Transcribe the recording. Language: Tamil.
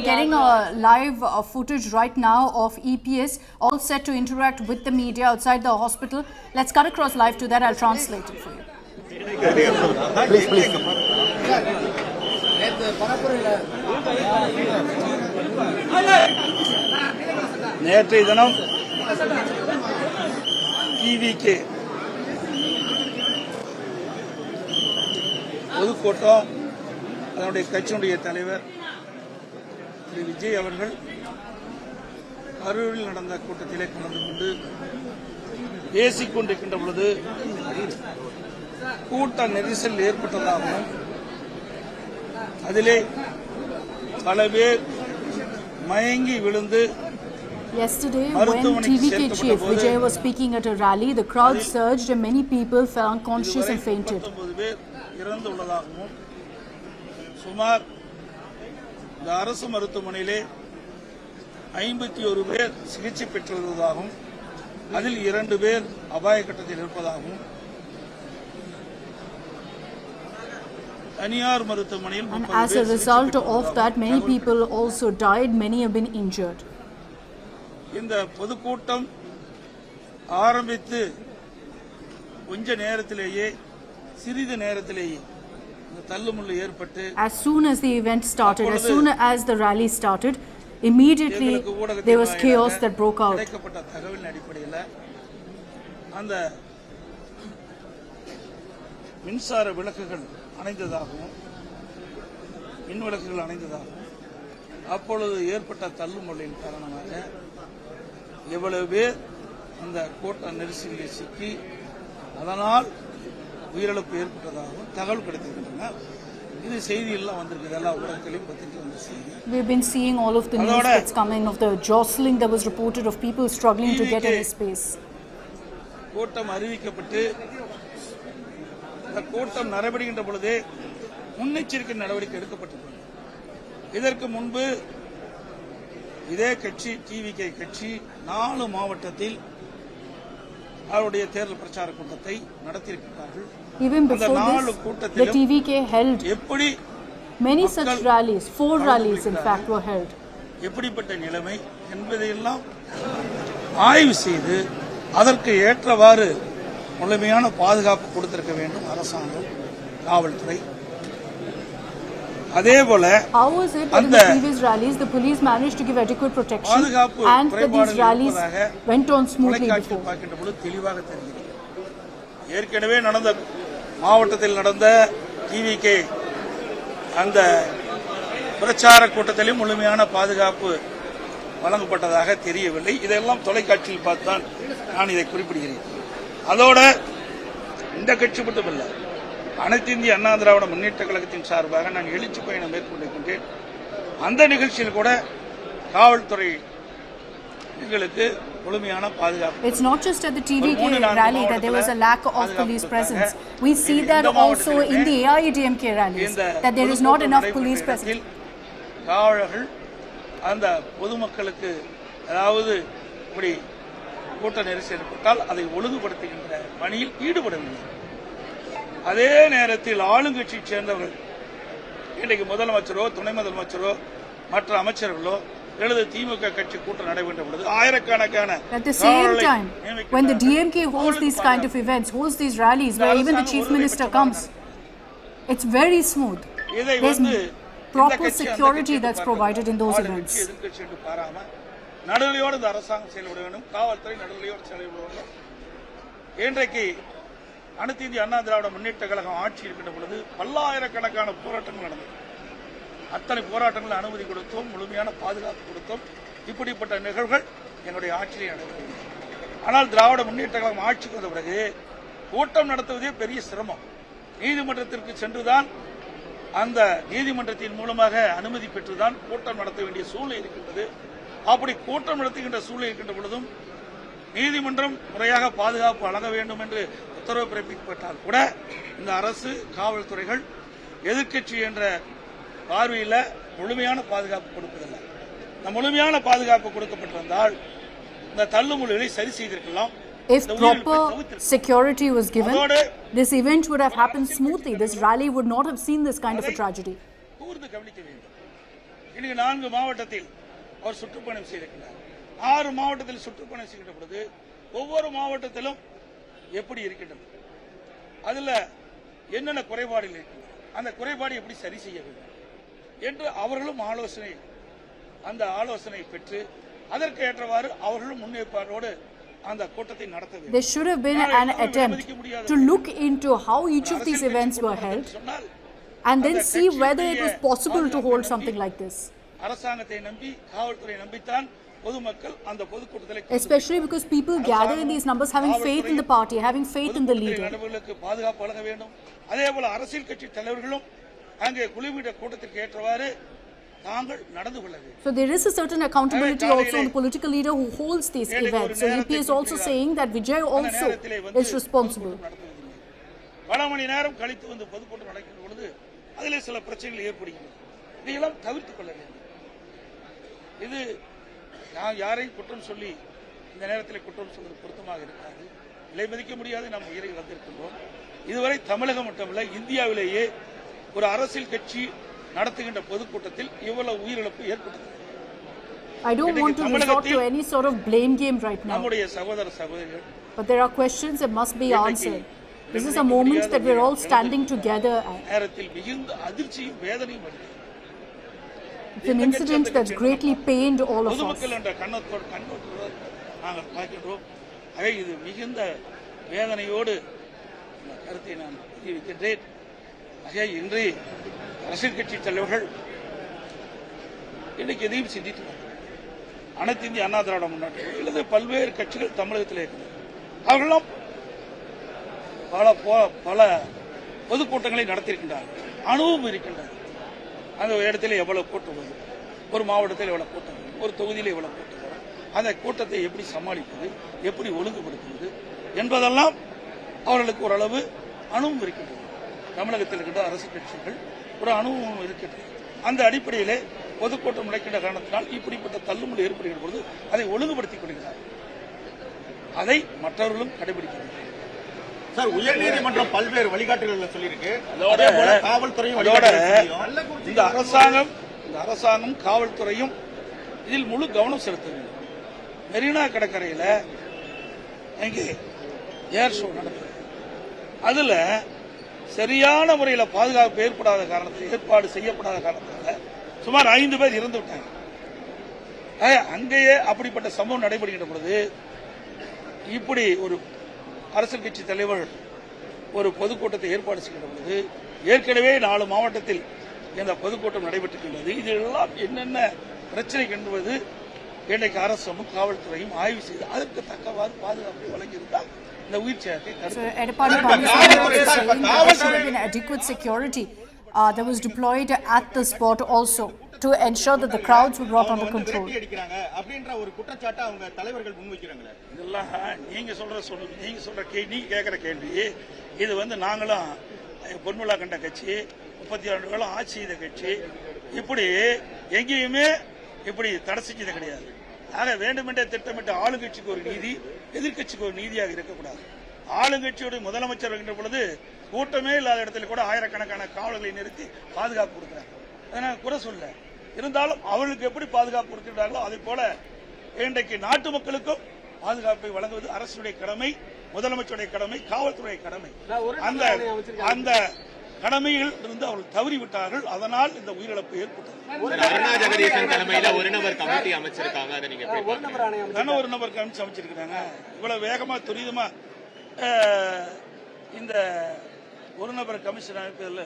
getting a live footage right now of EPS all set to interact with the media outside the hospital. Let's cut across live to that. I'll translate it for you. Please. நேற்றைய தினம் டிவிகே பொதுக்கூட்டம் அதனுடைய கட்சியினுடைய தலைவர் திரு விஜய் அவர்கள் கரூரில் நடந்த கூட்டத்திலே கலந்து கொண்டு பேசிக் கொண்டிருக்கின்ற பொழுது கூட்ட நெரிசல் ஏற்பட்டதாகவும் அதிலே பல பேர் மயங்கி விழுந்து Yesterday, when TVK chief Vijay was speaking at a rally, the crowd surged and many people fell unconscious and fainted. சுமார் இந்த அரசு மருத்துவமனையிலே 51 பேர் சிகிச்சை பெற்று வருவதாகவும் அதில் 2 பேர் அபாய கட்டத்தில் இருப்பதாகவும் தனியார் மருத்துவமனையில் and as a result of that, many people also died, many have been injured. இந்த பொதுக்கூட்டம் ஆரம்பித்து கொஞ்ச நேரத்திலேயே சிறிது நேரத்திலேயே தள்ளுமுள்ளு ஏற்பட்டு as soon as the event started, as soon as the rally started, immediately there was chaos that broke out. கிடைக்கப்பட்ட தகவலின் அடிப்படையில் அந்த மின்சார விளக்குகள் அணைந்ததாகவும் மின் விளக்குகள் அணைந்ததாகவும் அப்பொழுது ஏற்பட்ட தள்ளுமுள்ளின் காரணமாக எவ்வளவு பேர் அந்த கூட்ட நெரிசலில் சிக்கி அதனால் உயிரிழப்பு ஏற்பட்டதாகவும் தகவல் கிடைத்திருக்கின்றன. இது செய்தியெல்லாம் வந்திருக்கு, எல்லா ஊடகத்திலையும் பத்திரிகை வந்து செய்தி. We've been seeing all of the news that's coming of the jostling that was reported of people struggling to get any space. கூட்டம் அறிவிக்கப்பட்டு இந்த கூட்டம் நடைபெறுகின்ற பொழுதே முன்னெச்சரிக்கை நடவடிக்கை எடுக்கப்பட்டிருக்கிறது. இதற்கு முன்பு இதே கட்சி டிவிகே கட்சி 4 மாவட்டத்தில் அவருடைய தேர்தல் பிரச்சார கூட்டத்தை நடத்தியிருக்கிறார்கள். Even before this, the TVK held many such rallies. 4 rallies in fact were held. எப்படிப்பட்ட நிலைமை என்பதையெல்லாம் ஆய்வு செய்து அதற்கு ஏற்றவாறு முழுமையான பாதுகாப்பு கொடுத்திருக்க வேண்டும் அரசாங்கம், காவல்துறை. அதே போல how was it that in the previous rallies the police managed to give adequate protection and that these rallies went on smoothly before? பார்க்கின்ற பொழுது தெளிவாக தெரிகிறது. ஏற்கனவே நடந்த மாவட்டத்தில் நடந்த டிவிகே அந்த பிரச்சார கூட்டத்திலும் முழுமையான பாதுகாப்பு வழங்கப்பட்டதாக தெரியவில்லை. இதெல்லாம் தொலைக்காட்சியில் பார்த்துதான் நான் இதை குறிப்பிடுகிறேன். அதோட இந்த கட்சி மட்டுமல்ல, அனைத்து இந்திய அண்ணா திராவிட முன்னேற்ற கழகத்தின் சார்பாக நான் எழுச்சி பயணம் மேற்கொண்டிருக்கின்றேன். அந்த நிகழ்ச்சியில் கூட காவல்துறை எங்களுக்கு முழுமையான பாதுகாப்பு. It's not just at the TVK rally that there was a lack of police presence. We see that also in the AIADMK rallies that there is not enough police presence. காவலர்கள் அந்த பொதுமக்களுக்கு அதாவது இப்படி கூட்ட நெரிசல் ஏற்பட்டால் அதை ஒழுங்குபடுத்துகின்ற பணியில் ஈடுபடவில்லை. அதே நேரத்தில் ஆளுங்கட்சியை சேர்ந்தவர்கள் இன்றைக்கு முதலமைச்சரோ துணை முதலமைச்சரோ மற்ற அமைச்சர்களோ எழுது திமுக கட்சி கூட்டம் நடைபெற்ற பொழுது ஆயிரக்கணக்கான at the same time when the DMK holds these kind of events, holds these rallies where even the chief minister comes, it's very smooth. There's proper security that's provided in those events. நடுநிலையோடு இந்த அரசாங்கம் செயல்பட வேண்டும், காவல்துறை நடுநிலையோடு செயல்பட வேண்டும். இன்றைக்கு அனைத்து இந்திய அண்ணா திராவிட முன்னேற்ற கழகம் ஆட்சி இருக்கின்ற பொழுது பல்லாயிரக்கணக்கான போராட்டங்கள் நடந்தது. அத்தனை போராட்டங்கள் அனுமதி கொடுத்தோம், முழுமையான பாதுகாப்பு கொடுத்தோம். இப்படிப்பட்ட நிகழ்வுகள் எங்களுடைய ஆட்சியிலே நடைபெறுகிறது. ஆனால் திராவிட முன்னேற்ற கழகம் ஆட்சிக்கு வந்த பிறகு கூட்டம் நடத்துவதே பெரிய சிரமம். நீதிமன்றத்திற்கு சென்றுதான் அந்த நீதிமன்றத்தின் மூலமாக அனுமதி பெற்றுதான் கூட்டம் நடத்த வேண்டிய சூழ்நிலை இருக்கின்றது. அப்படி கூட்டம் நடத்துகின்ற சூழ்நிலை இருக்கின்ற பொழுதும் நீதிமன்றம் முறையாக பாதுகாப்பு வழங்க வேண்டும் என்று உத்தரவு பிறப்பிக்கப்பட்டால் கூட இந்த அரசு காவல்துறைகள் எதிர்க்கட்சி என்ற பார்வையில் முழுமையான பாதுகாப்பு கொடுப்பதில்லை. இந்த முழுமையான பாதுகாப்பு கொடுக்கப்பட்டிருந்தால் இந்த தள்ளுமுள்ளுகளை சரி செய்திருக்கலாம். If proper security was given, this event would have happened smoothly. This rally would not have seen this kind of a tragedy. இன்னைக்கு 4 மாவட்டத்தில் அவர் சுற்றுப்பயணம் செய்திருக்கிறார். 6 மாவட்டத்தில் சுற்றுப்பயணம் செய்கின்ற பொழுது ஒவ்வொரு மாவட்டத்திலும் எப்படி இருக்கின்றது, அதுல என்னென்ன குறைபாடுகள் இருக்கின்றன, அந்த குறைபாடு எப்படி சரி செய்ய வேண்டும் என்று அவர்களும் அந்த ஆலோசனை பெற்று அதற்கு ஏற்றவாறு அவர்களும் முன்னேற்பாட்டோடு அந்த கூட்டத்தை நடத்த வேண்டும். There should have been an attempt to look into how each of these events were held and then see whether it was possible to hold something like this. அரசாங்கத்தை நம்பி காவல்துறை நம்பித்தான் பொதுமக்கள் அந்த பொதுக்கூட்டத்தில், especially because people gather in these numbers having faith in the party, having faith in the leader. நடைமுறைகளுக்கு பாதுகாப்பு வழங்க வேண்டும். அதேபோல அரசியல் கட்சி தலைவர்களும் அங்கே குழுவிட கூட்டத்திற்கு ஏற்றவாறு தாங்கள் நடந்து கொள்ள வேண்டும். So there is a certain accountability also on the political leader who holds these events. So EP is also saying that Vijay also is responsible. பல மணி நேரம் கழித்து வந்து பொதுக்கூட்டம் நடக்கின்ற பொழுது அதிலே சில பிரச்சனைகள் ஏற்படுகின்றன. இதையெல்லாம் தவிர்த்துக் கொள்ள வேண்டும். இது நான் யாரையும் குற்றம் சொல்லி இந்த நேரத்தில் குற்றம் சொல்வது பொருத்தமாக இருக்காது. விலை மதிக்க முடியாது நாம் உயிரை இழந்திருக்கின்றோம். இதுவரை தமிழகம் மட்டுமல்ல, இந்தியாவிலேயே ஒரு அரசியல் கட்சி நடத்துகின்ற பொதுக்கூட்டத்தில் இவ்வளவு உயிரிழப்பு ஏற்பட்டது. I don't want to resort to any sort of blame game right now. நம்முடைய சகோதர சகோதரிகள், but there are questions that must be answered. This is a moment that we're all standing together at. நேரத்தில் மிகுந்த அதிர்ச்சியும் வேதனையும் வருகிறது. It's an incident that's greatly pained all of us. பொதுமக்கள் என்ற கண்ணோட்டோடு நாங்கள் பார்க்கின்றோம். ஆக இது மிகுந்த வேதனையோடு இந்த கருத்தை நான் தெரிவிக்கின்றேன். ஆக இன்று அரசியல் கட்சி தலைவர்கள் இன்னைக்கு எதையும் சிந்தித்து அனைத்து இந்திய அண்ணா திராவிட முன்னேற்ற அல்லது பல்வேறு கட்சிகள் தமிழகத்தில் இருக்கிறது. அவர்களும் பல பொதுக்கூட்டங்களை நடத்தியிருக்கின்றார்கள். அனுபவம் இருக்கின்றது. அந்த இடத்துல எவ்வளவு கூட்டம் வரும், ஒரு மாவட்டத்தில் எவ்வளவு கூட்டம் வரும், ஒரு தொகுதியில் எவ்வளவு கூட்டம் வரும், அந்த கூட்டத்தை எப்படி சமாளிப்பது, எப்படி ஒழுங்குபடுத்துவது என்பதெல்லாம் அவர்களுக்கு ஓரளவு அனுபவம் இருக்கின்றது. தமிழகத்தில் இருக்கின்ற அரசு கட்சிகள் ஒரு அனுபவம் இருக்கின்றது. அந்த அடிப்படையிலே பொதுக்கூட்டம் நடக்கின்ற காரணத்தினால் இப்படிப்பட்ட தள்ளுமுறை ஏற்படுகிற பொழுது அதை ஒழுங்குபடுத்திக் கொள்கிறார். அதை மற்றவர்களும் கடைபிடிக்கிறார்கள். சார், உயர்நீதிமன்றம் பல்வேறு வழிகாட்டுகள் சொல்லியிருக்கு. காவல்துறையும் இந்த அரசாங்கம் காவல்துறையும் இதில் முழு கவனம் செலுத்த வேண்டும். மெரினா கடற்கரையில் அங்கே ஏர் ஷோ நடந்தது. அதுல சரியான முறையில் பாதுகாப்பு ஏற்பாடு செய்யப்படாத காரணத்தால் சுமார் 5 பேர் இறந்து விட்டாங்க. அங்கேயே அப்படிப்பட்ட சம்பவம் நடைபெறுகின்ற பொழுது இப்படி ஒரு அரசியல் கட்சி தலைவர் ஒரு பொதுக்கூட்டத்தை ஏற்பாடு செய்கின்ற பொழுது ஏற்கனவே 4 மாவட்டத்தில் இந்த பொதுக்கூட்டம் நடைபெற்றிருக்கின்றது. இதெல்லாம் என்னென்ன பிரச்சனை என்பது இன்றைக்கு அரசும் காவல்துறையும் ஆய்வு செய்து அதற்கு தக்கவாறு பாதுகாப்பை வழங்கியிருந்தால் இந்த உயிர் சேதத்தை adequate security that was deployed at the spot also to ensure that the crowds were brought under control. இதெல்லாம் நீங்க கேட்கிற கேள்வி. இது நாங்களும் பொன்முலா கண்ட கட்சி, 32 காலம் ஆட்சி செய்த கட்சி, இப்படி எங்கேயுமே இப்படி தடை செஞ்சது கிடையாது. ஆக வேண்டுமென்றே திட்டமிட்ட ஆளுங்கட்சிக்கு ஒரு நீதி, எதிர்கட்சிக்கு ஒரு நீதியாக இருக்கக்கூடாது. ஆளுங்கட்சியோட முதலமைச்சர் வருகின்ற பொழுது கூட்டமே இல்லாத இடத்துல கூட ஆயிரக்கணக்கான காவலர்களை நிறுத்தி பாதுகாப்பு கொடுக்கிறாங்க. அதனால குறை சொல்ல, இருந்தாலும் அவர்களுக்கு எப்படி பாதுகாப்பு கொடுக்கிறார்களோ அதே போல இன்றைக்கு நாட்டு மக்களுக்கும் பாதுகாப்பை வழங்குவது அரசுடைய கடமை, முதலமைச்சருடைய கடமை, காவல்துறை கடமை. அந்த கடமையில் இருந்து அவர்கள் தவறிவிட்டார்கள். அதனால் இந்த உயிரிழப்பு ஏற்பட்டது. ஒரு நபர் கமிட்டி அமைச்சிருக்காங்க. இவ்வளவு வேகமா துரிதமா இந்த ஒரு நபர் கமிஷன் அமைப்பதில்